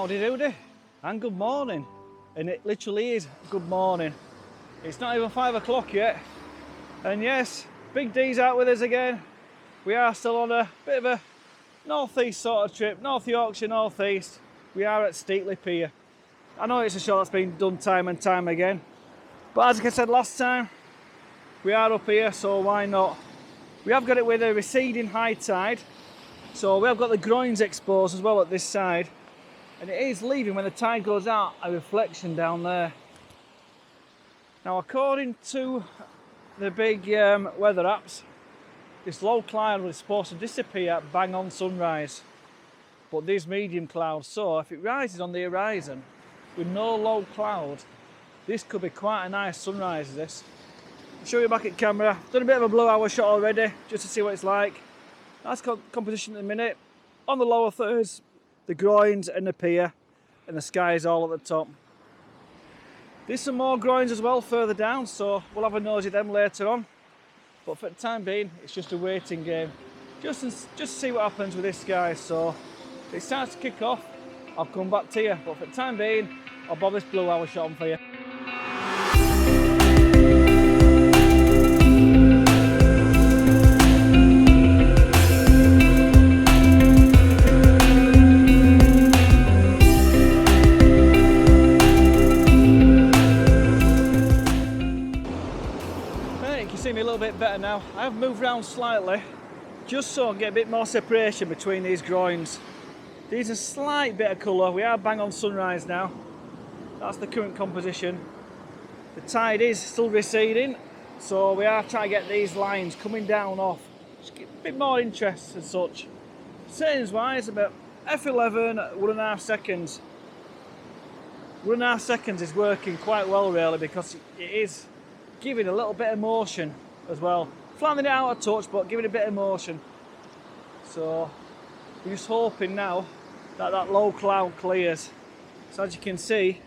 Howdy Doody and good morning, and it literally is good morning. It's not even 5 o'clock yet, and yes, Big D's out with us again. We are still on a bit of a northeast sort of trip, North Yorkshire, northeast. We are at Steetley Pier. I know it's a show that's been done time and time again, but as I said last time, we are up here, so why not? We have got it with a receding high tide, so we have got the groins exposed as well at this side, and it is leaving when the tide goes out a reflection down there. Now, according to the big weather apps, this low cloud was supposed to disappear bang on sunrise, but these medium clouds, so if it rises on the horizon with no low cloud, this could be quite a nice sunrise. This, I'll show you back at camera. Done a bit of a blue hour shot already just to see what it's like. Nice composition at the minute. On the lower thirds, the groins and the pier, and the sky is all at the top. There's some more groins as well further down, so we'll have a nosy at them later on. But for the time being, it's just a waiting game. Just to see what happens with this, guys. So if it starts to kick off, I'll come back to you. But for the time being, I'll bob this blue hour shot on for you. See me a little bit better now. I have moved around slightly just so I can get a bit more separation between these groins. These are a slight bit of colour. We are bang on sunrise now. That's the current composition. The tide is still receding, so we are trying to get these lines coming down off. Just get a bit more interest and such. Settings wise, about F11, 1.5 seconds. 1.5 seconds is working quite well really, because it is giving a little bit of motion as well. Flattening it out a touch, but giving a bit of motion. So we're just hoping now that that low cloud clears. So as you can see,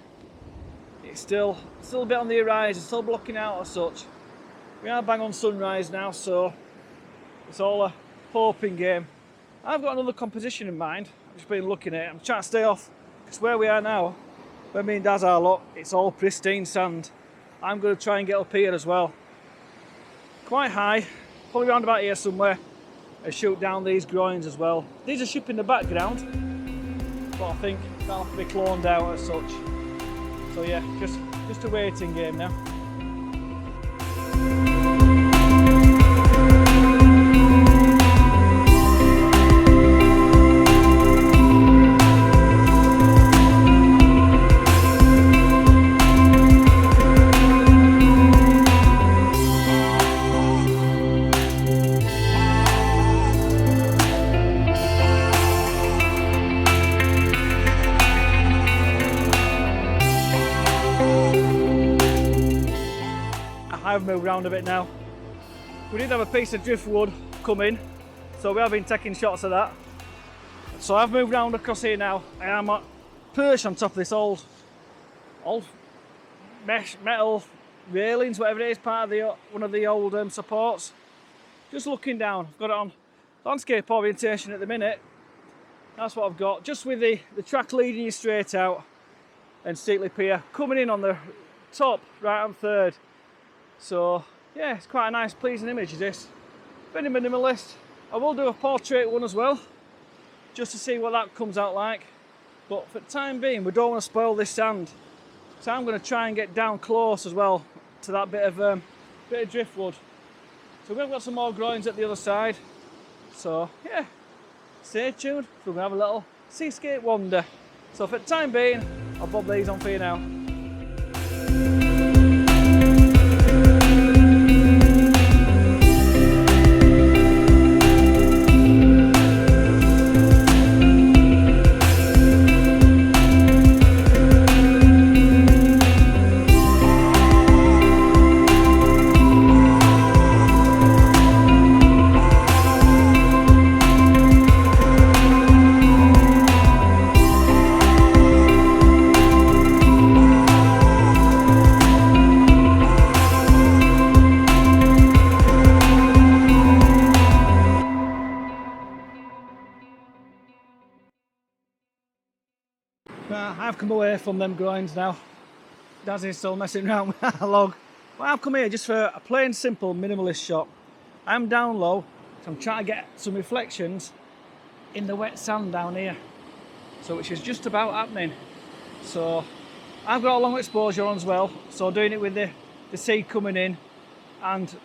it's still a bit on the horizon, still blocking out as such. We are bang on sunrise now, so it's all a hoping game. I've got another composition in mind. I've just been looking at it. I'm trying to stay off, because where we are now, where me and Daz are, look, it's all pristine sand. I'm going to try and get up here as well. Quite high, probably around about here somewhere, and shoot down these groins as well. These are ship in the background, but I think that'll have to be cloned out as such. So yeah, just a waiting game now. I've moved around a bit now. We did have a piece of driftwood come in, so we have been taking shots of that. So I've moved around across here now. I am perched on top of this old mesh metal railings, whatever it is, part of one of the old supports. Just looking down. I've got it on landscape orientation at the minute. That's what I've got. Just with the track leading you straight out, and Steetley Pier coming in on the top right hand third. So yeah, it's quite a nice pleasing image, this. Very minimalist. I will do a portrait one as well, just to see what that comes out like. But for the time being, we don't want to spoil this sand. So I'm going to try and get down close as well to that bit of driftwood. So we've got some more groins at the other side. So yeah, stay tuned. We're going to have a little seascape wander. So for the time being, I'll bob these on for you now. come away from them groins now. Daz is still messing around with that log. But I've come here just for a plain simple minimalist shot. I'm down low, so I'm trying to get some reflections in the wet sand down here. So which is just about happening. So I've got a long exposure on as well. So doing it with the sea coming in and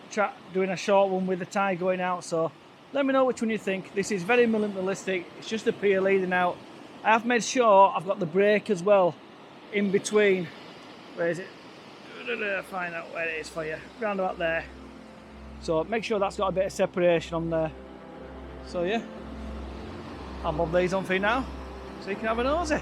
doing a short one with the tide going out. So let me know which one you think. This is very minimalistic. It's just a pier leading out. I've made sure I've got the break as well in between. Where is it? Find out where it is for you. Round about there. So make sure that's got a bit of separation on there. So yeah, I'll bob these on for you now so you can have a nosy.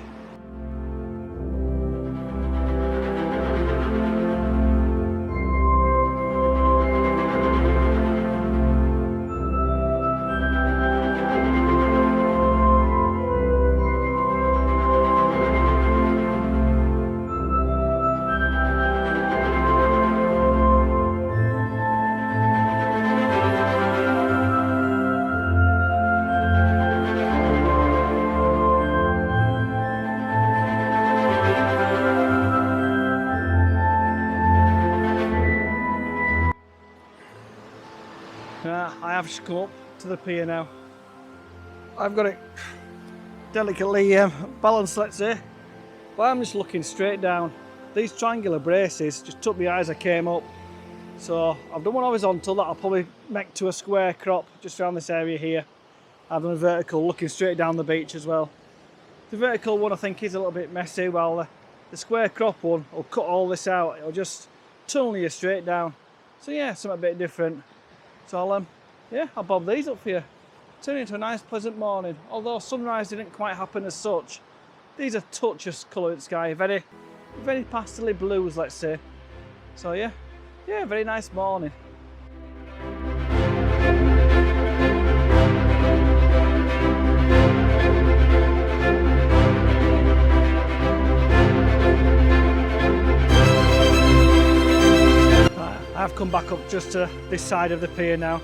I have just come up to the pier now. I've got it delicately balanced, let's say, but I'm just looking straight down. These triangular braces just took my eyes as I came up. So I've done one horizontal that I'll probably make to a square crop just around this area here. I've done a vertical looking straight down the beach as well. The vertical one I think is a little bit messy, while the square crop one will cut all this out. It'll just tunnel you straight down. So yeah, something a bit different. So I'll bob these up for you. Turn it into a nice pleasant morning. Although sunrise didn't quite happen as such. These are touch of colour in the sky, very pastely blues, let's say. So yeah, very nice morning. I've come back up just to this side of the pier now.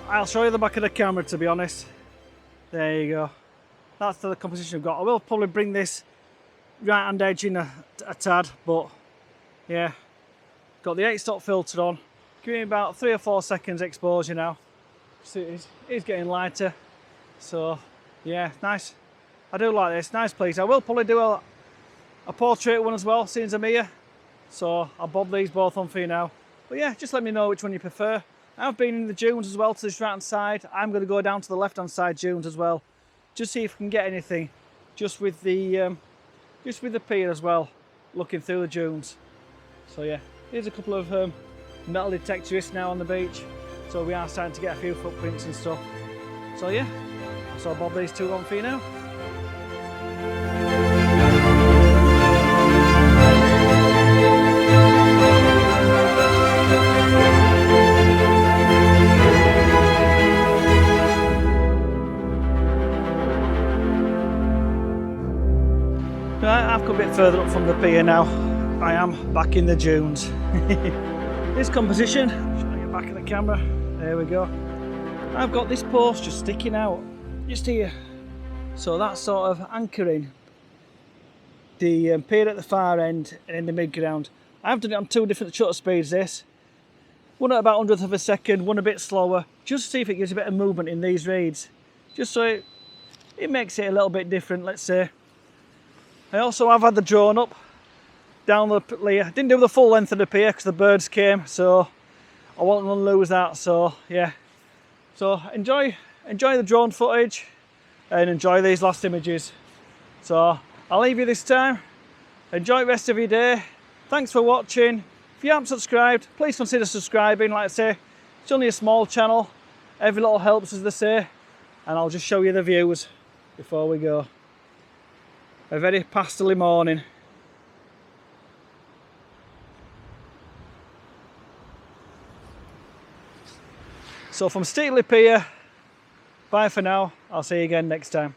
I'll show you the back of the camera, to be honest. There you go. That's the composition I've got. I will probably bring this right hand edge in a tad, but yeah. Got the 8-stop filter on. Giving about 3 or 4 seconds exposure now. So it is getting lighter. So yeah, nice. I do like this, nice place. I will probably do a portrait one as well, seeing as I'm here. So I'll bob these both on for you now. But yeah, just let me know which one you prefer. I've been in the dunes as well to this right hand side. I'm going to go down to the left hand side dunes as well. Just see if we can get anything. Just with the pier as well, looking through the dunes. So yeah, here's a couple of metal detectorists now on the beach. So we are starting to get a few footprints and stuff. So yeah, so I'll bob these two on for you now. Right, I've come a bit further up from the pier now. I am back in the dunes. This composition, showing you back of the camera, there we go. I've got this post just sticking out, just here. So that's sort of anchoring the pier at the far end and in the mid-ground. I've done it on 2 different shutter speeds this. One at about 100th of a second, one a bit slower, just to see if it gives a bit of movement in these reeds. Just so it makes it a little bit different, let's say. I also have had the drone up down the pier. Didn't do the full length of the pier because the birds came, so I wasn't going to lose that. So yeah, so enjoy the drone footage and enjoy these last images. So I'll leave you this time. Enjoy the rest of your day. Thanks for watching. If you haven't subscribed, please consider subscribing. Like I say, it's only a small channel. Every little helps, as they say. And I'll just show you the views before we go. A very pastely morning. So from Steetley Pier, bye for now. I'll see you again next time.